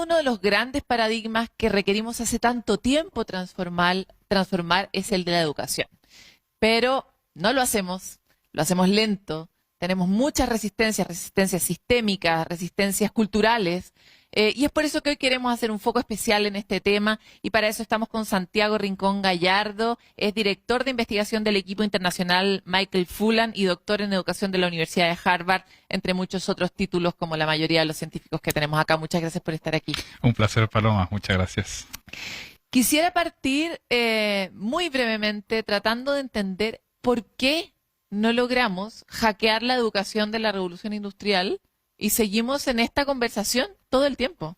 uno de los grandes paradigmas que requerimos hace tanto tiempo transformar es el de la educación. Pero no lo hacemos lento, tenemos muchas resistencias sistémicas, resistencias culturales, y es por eso que hoy queremos hacer un foco especial en este tema, y para eso estamos con Santiago Rincón Gallardo, es director de investigación del equipo internacional Michael Fullan y doctor en educación de la Universidad de Harvard, entre muchos otros títulos como la mayoría de los científicos que tenemos acá. Muchas gracias por estar aquí. Un placer, Paloma. Muchas gracias. Quisiera partir muy brevemente tratando de entender por qué no logramos hackear la educación de la revolución industrial y seguimos en esta conversación todo el tiempo.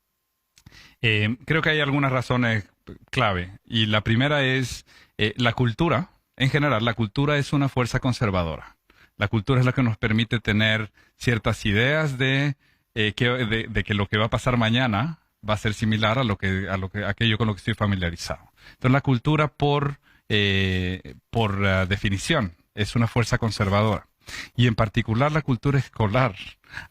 Creo que hay algunas razones clave. Y la primera es la cultura. En general, la cultura es una fuerza conservadora. La cultura es la que nos permite tener ciertas ideas de que lo que va a pasar mañana va a ser similar a aquello con lo que estoy familiarizado. Entonces, la cultura, por definición, es una fuerza conservadora. Y en particular la cultura escolar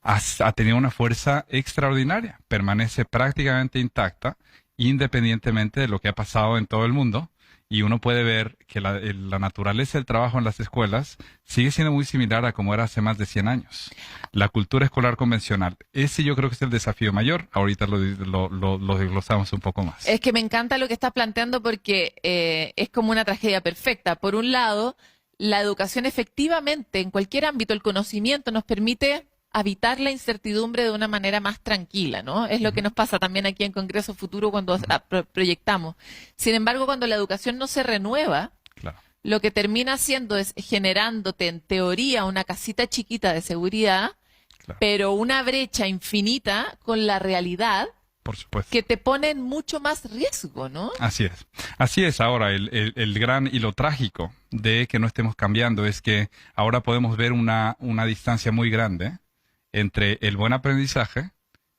ha tenido una fuerza extraordinaria. Permanece prácticamente intacta, independientemente de lo que ha pasado en todo el mundo. Y uno puede ver que la naturaleza del trabajo en las escuelas sigue siendo muy similar a como era hace más de 100 años. La cultura escolar convencional, ese yo creo que es el desafío mayor. Ahorita lo desglosamos un poco más. Es que me encanta lo que estás planteando porque es como una tragedia perfecta. Por un lado, la educación efectivamente, en cualquier ámbito, el conocimiento nos permite habitar la incertidumbre de una manera más tranquila, ¿no? Es lo que nos pasa también aquí en Congreso Futuro cuando proyectamos. Sin embargo, cuando la educación no se renueva, claro, lo que termina haciendo es generándote, en teoría, una casita chiquita de seguridad, claro, pero una brecha infinita con la realidad, por supuesto, que te pone en mucho más riesgo, ¿no? Así es. Así es. Ahora, el gran y lo trágico de que no estemos cambiando es que ahora podemos ver una distancia muy grande entre el buen aprendizaje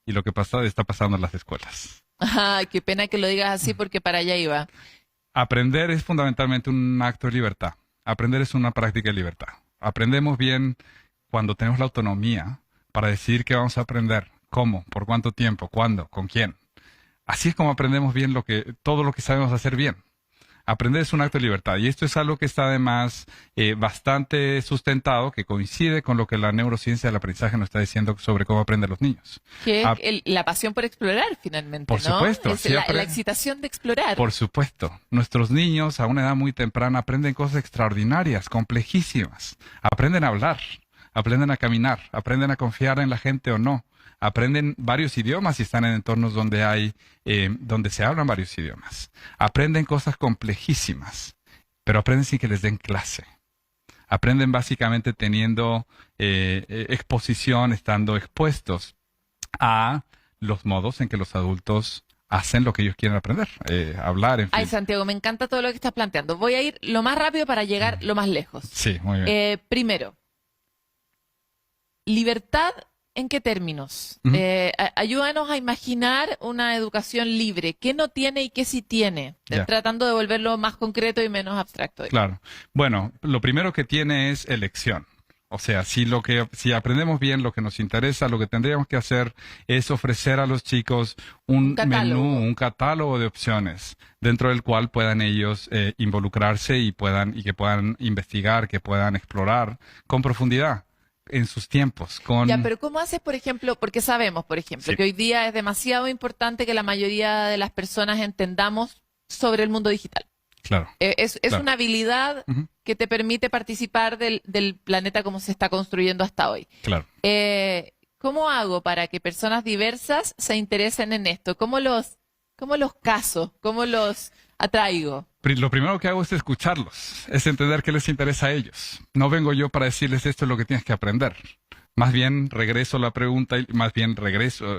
y lo que está pasando en las escuelas. Ay, qué pena que lo digas así porque para allá iba. Aprender es fundamentalmente un acto de libertad. Aprender es una práctica de libertad. Aprendemos bien cuando tenemos la autonomía para decidir qué vamos a aprender, cómo, por cuánto tiempo, cuándo, con quién. Así es como aprendemos bien todo lo que sabemos hacer bien. Aprender es un acto de libertad y esto es algo que está además bastante sustentado, que coincide con lo que la neurociencia del aprendizaje nos está diciendo sobre cómo aprenden los niños. Que es la pasión por explorar finalmente, por ¿no? Supuesto, es la excitación de explorar. Por supuesto. Nuestros niños a una edad muy temprana aprenden cosas extraordinarias, complejísimas. Aprenden a hablar, aprenden a caminar, aprenden a confiar en la gente o no. Aprenden varios idiomas y están en entornos donde se hablan varios idiomas. Aprenden cosas complejísimas, pero aprenden sin que les den clase. Aprenden básicamente teniendo exposición, estando expuestos a los modos en que los adultos hacen lo que ellos quieren aprender, hablar, en fin. Ay, Santiago, me encanta todo lo que estás planteando. Voy a ir lo más rápido para llegar lo más lejos. Sí, muy bien. Primero, libertad. ¿En qué términos? Ayúdanos a imaginar una educación libre. ¿Qué no tiene y qué sí tiene? Tratando de volverlo más concreto y menos abstracto. Claro. Bueno, lo primero que tiene es elección. O sea, si aprendemos bien lo que nos interesa, lo que tendríamos que hacer es ofrecer a los chicos un menú, un catálogo de opciones, dentro del cual puedan ellos involucrarse y que puedan investigar, que puedan explorar con profundidad en sus tiempos. Ya, pero ¿cómo haces, por ejemplo? Porque sabemos, por ejemplo, que hoy día es demasiado importante que la mayoría de las personas entendamos sobre el mundo digital. Claro. Es una habilidad que te permite participar del planeta como se está construyendo hasta hoy. Claro. ¿Cómo hago para que personas diversas se interesen en esto? ¿Cómo los caso? ¿Cómo los atraigo? Lo primero que hago es escucharlos, es entender qué les interesa a ellos. No vengo yo para decirles esto es lo que tienes que aprender. Más bien regreso la pregunta y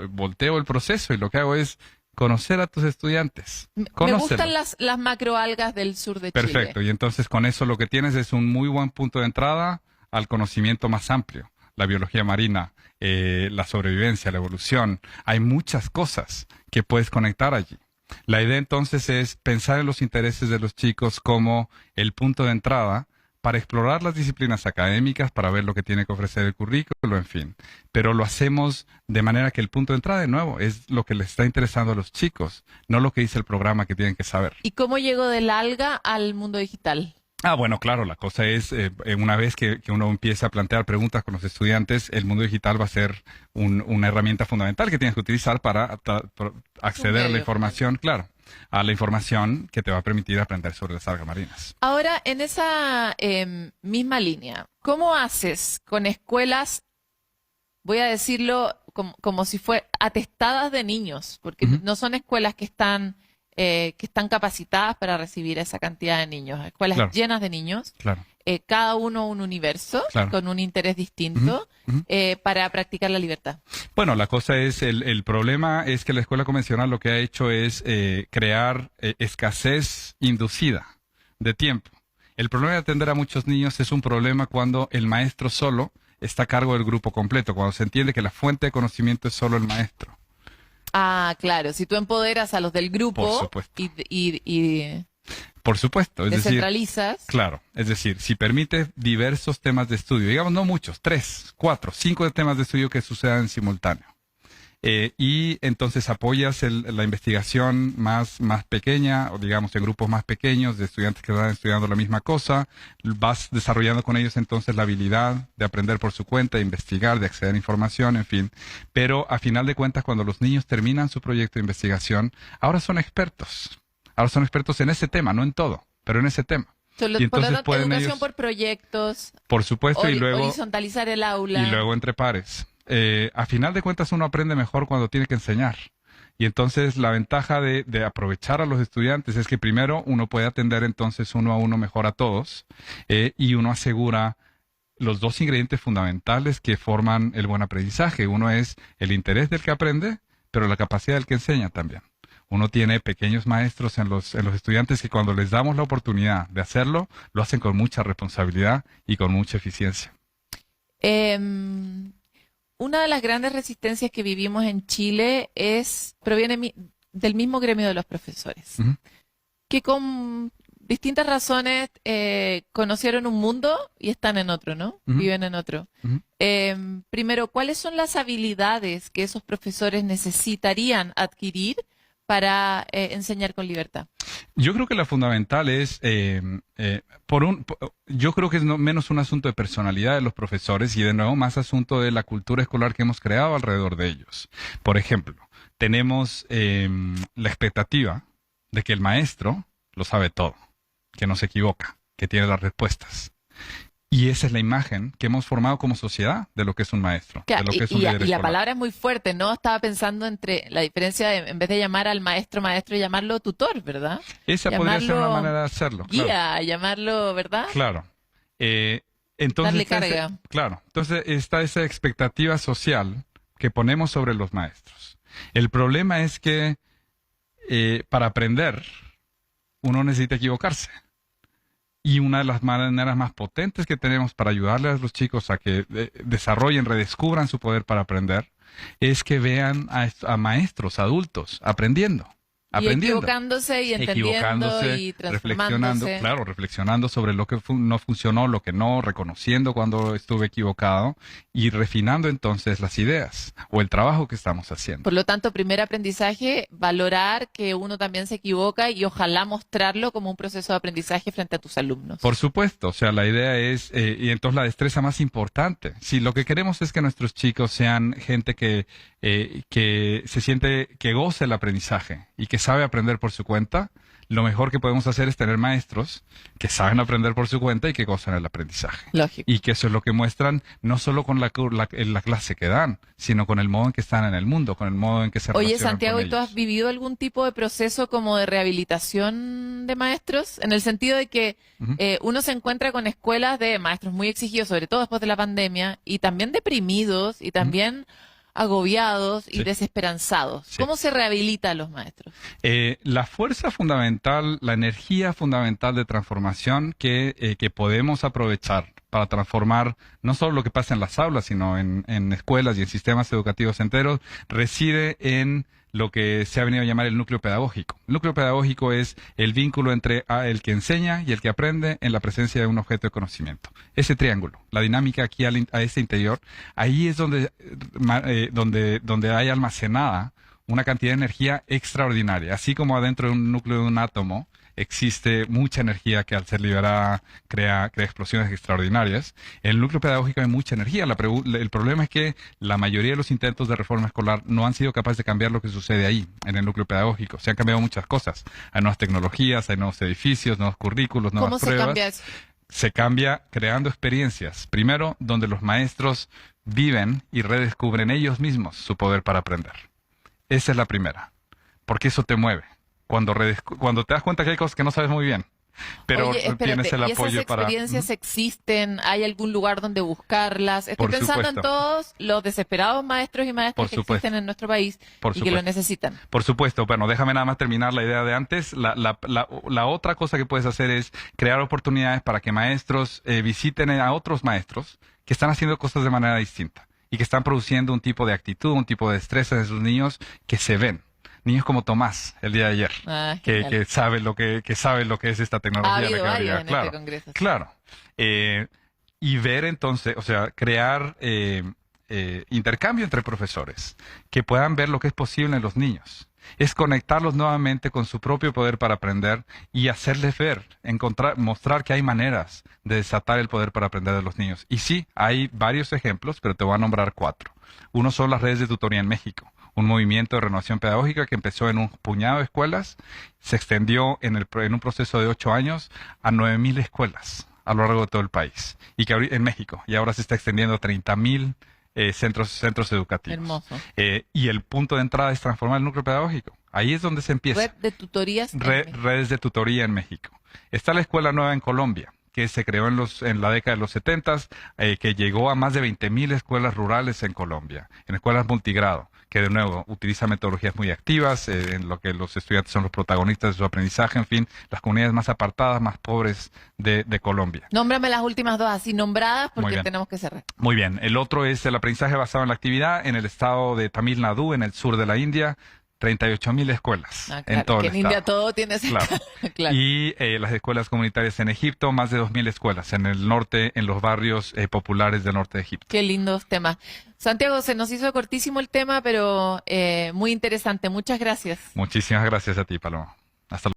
volteo el proceso y lo que hago es conocer a tus estudiantes. Me gustan las macroalgas del sur de Chile. Perfecto, y entonces con eso lo que tienes es un muy buen punto de entrada al conocimiento más amplio. La biología marina, la sobrevivencia, la evolución. Hay muchas cosas que puedes conectar allí. La idea entonces es pensar en los intereses de los chicos como el punto de entrada para explorar las disciplinas académicas, para ver lo que tiene que ofrecer el currículo, en fin. Pero lo hacemos de manera que el punto de entrada, de nuevo, es lo que les está interesando a los chicos, no lo que dice el programa que tienen que saber. ¿Y cómo llegó del alga al mundo digital? Bueno, claro, la cosa es, una vez que uno empieza a plantear preguntas con los estudiantes, el mundo digital va a ser una herramienta fundamental que tienes que utilizar para acceder a la información, claro, a la información que te va a permitir aprender sobre las algas marinas. Ahora, en esa misma línea, ¿cómo haces con escuelas, voy a decirlo como si fueran atestadas de niños? Porque no son escuelas que están capacitadas para recibir esa cantidad de niños, escuelas llenas de niños, cada uno un universo, con un interés distinto, para practicar la libertad. Bueno, la cosa es, el problema es que la escuela convencional lo que ha hecho es crear escasez inducida de tiempo. El problema de atender a muchos niños es un problema cuando el maestro solo está a cargo del grupo completo, cuando se entiende que la fuente de conocimiento es solo el maestro. Ah, claro, si tú empoderas a los del grupo por supuesto. y por supuesto, es descentralizas. Decir, claro, es decir, si permites diversos temas de estudio, digamos no muchos, 3, 4, 5 temas de estudio que sucedan en simultáneo. Y entonces apoyas la investigación más pequeña, o digamos en grupos más pequeños de estudiantes que están estudiando la misma cosa, vas desarrollando con ellos entonces la habilidad de aprender por su cuenta, de investigar, de acceder a información, en fin. Pero a final de cuentas, cuando los niños terminan su proyecto de investigación, ahora son expertos. Ahora son expertos en ese tema, no en todo, pero en ese tema. Y entonces pueden educación por proyectos. Por supuesto, y luego horizontalizar el aula. Y luego entre pares. A final de cuentas uno aprende mejor cuando tiene que enseñar. Y entonces la ventaja de aprovechar a los estudiantes es que primero uno puede atender entonces uno a uno mejor a todos, y uno asegura los dos ingredientes fundamentales que forman el buen aprendizaje. Uno es el interés del que aprende, pero la capacidad del que enseña también. Uno tiene pequeños maestros en los estudiantes que cuando les damos la oportunidad de hacerlo, lo hacen con mucha responsabilidad y con mucha eficiencia. Una de las grandes resistencias que vivimos en Chile proviene del mismo gremio de los profesores, que con distintas razones conocieron un mundo y están en otro, ¿no? Viven en otro. Primero, ¿cuáles son las habilidades que esos profesores necesitarían adquirir para enseñar con libertad? Yo creo que la fundamental es, yo creo que es menos un asunto de personalidad de los profesores y de nuevo más asunto de la cultura escolar que hemos creado alrededor de ellos. Por ejemplo, tenemos la expectativa de que el maestro lo sabe todo, que no se equivoca, que tiene las respuestas. Y esa es la imagen que hemos formado como sociedad de lo que es un maestro, de lo que es un líder escolar. Y la palabra es muy fuerte, ¿no? Estaba pensando entre la diferencia de, en vez de llamar al maestro, llamarlo tutor, ¿verdad? Esa podría ser una manera de hacerlo. Guía, claro. llamarlo, ¿verdad? Claro. Entonces, darle carga. Claro. Entonces está esa expectativa social que ponemos sobre los maestros. El problema es que para aprender uno necesita equivocarse. Y una de las maneras más potentes que tenemos para ayudarles a los chicos a que desarrollen, redescubran su poder para aprender, es que vean a maestros adultos aprendiendo. Y equivocándose y entendiendo y transformándose. Reflexionando sobre lo que no funcionó, lo que no, reconociendo cuando estuve equivocado y refinando entonces las ideas o el trabajo que estamos haciendo. Por lo tanto, primer aprendizaje, valorar que uno también se equivoca y ojalá mostrarlo como un proceso de aprendizaje frente a tus alumnos. Por supuesto, o sea, la idea es, y entonces la destreza más importante, si lo que queremos es que nuestros chicos sean gente que se siente, que goce el aprendizaje y que sabe aprender por su cuenta, lo mejor que podemos hacer es tener maestros que saben aprender por su cuenta y que gozan el aprendizaje. Lógico. Y que eso es lo que muestran no solo con la clase que dan, sino con el modo en que están en el mundo, con el modo en que se relacionan. Oye, Santiago, con ¿y tú has vivido algún tipo de proceso como de rehabilitación de maestros? En el sentido de que uno se encuentra con escuelas de maestros muy exigidos, sobre todo después de la pandemia, y también deprimidos, y también agobiados y desesperanzados. Sí. ¿Cómo se rehabilita a los maestros? La fuerza fundamental, la energía fundamental de transformación que podemos aprovechar para transformar no solo lo que pasa en las aulas, sino en escuelas y en sistemas educativos enteros, reside en lo que se ha venido a llamar el núcleo pedagógico. El núcleo pedagógico es el vínculo entre el que enseña y el que aprende en la presencia de un objeto de conocimiento. Ese triángulo, la dinámica aquí a ese interior, ahí es donde hay almacenada una cantidad de energía extraordinaria. Así como adentro de un núcleo de un átomo existe mucha energía que al ser liberada crea explosiones extraordinarias. En el núcleo pedagógico hay mucha energía. El problema es que la mayoría de los intentos de reforma escolar no han sido capaces de cambiar lo que sucede ahí, en el núcleo pedagógico. Se han cambiado muchas cosas. Hay nuevas tecnologías, hay nuevos edificios, nuevos currículos, nuevas pruebas. ¿Cómo se cambia eso? Se cambia creando experiencias. Primero, donde los maestros viven y redescubren ellos mismos su poder para aprender. Esa es la primera. Porque eso te mueve. Cuando te das cuenta que hay cosas que no sabes muy bien, pero Oye, espérate, tienes el ¿y apoyo esas para... experiencias existen? ¿Hay algún lugar donde buscarlas? Estoy Por pensando en supuesto. todos los desesperados maestros y maestras Por que supuesto. existen en nuestro país Por y que lo supuesto. necesitan. Por supuesto. Bueno, déjame nada más terminar la idea de antes. La otra cosa que puedes hacer es crear oportunidades para que maestros visiten a otros maestros que están haciendo cosas de manera distinta y que están produciendo un tipo de actitud, un tipo de destreza en sus niños que se ven. Niños como Tomás, el día de ayer, que sabe lo que es esta tecnología. Ha habido de la que varios habría. en Claro, este congreso. claro. Y ver entonces, o sea, crear intercambio entre profesores que puedan ver lo que es posible en los niños. Es conectarlos nuevamente con su propio poder para aprender y hacerles ver, mostrar que hay maneras de desatar el poder para aprender de los niños. Y sí, hay varios ejemplos, pero te voy a nombrar 4. Uno son las redes de tutoría en México, un movimiento de renovación pedagógica que empezó en un puñado de escuelas, se extendió en un proceso de 8 años a 9,000 escuelas a lo largo de todo el país, y que en México, y ahora se está extendiendo a 30,000 centros educativos. Hermoso. Y el punto de entrada es transformar el núcleo pedagógico. Ahí es donde se empieza. Red de tutorías. Redes de tutoría en México. Está la Escuela Nueva en Colombia, que se creó en la década de los 70, que llegó a más de 20,000 escuelas rurales en Colombia, en escuelas multigrado, que de nuevo utiliza metodologías muy activas, en lo que los estudiantes son los protagonistas de su aprendizaje, en fin, las comunidades más apartadas, más pobres de Colombia. Nómbrame las últimas dos así nombradas porque tenemos que cerrar. Muy bien. El otro es el aprendizaje basado en la actividad en el estado de Tamil Nadu, en el sur de la India. 38,000 escuelas en todo el estado. En India todo tiene ese claro. Y las escuelas comunitarias en Egipto, más de 2,000 escuelas en el norte, en los barrios populares del norte de Egipto. Qué lindos temas. Santiago, se nos hizo cortísimo el tema, pero muy interesante. Muchas gracias. Muchísimas gracias a ti, Paloma. Hasta luego.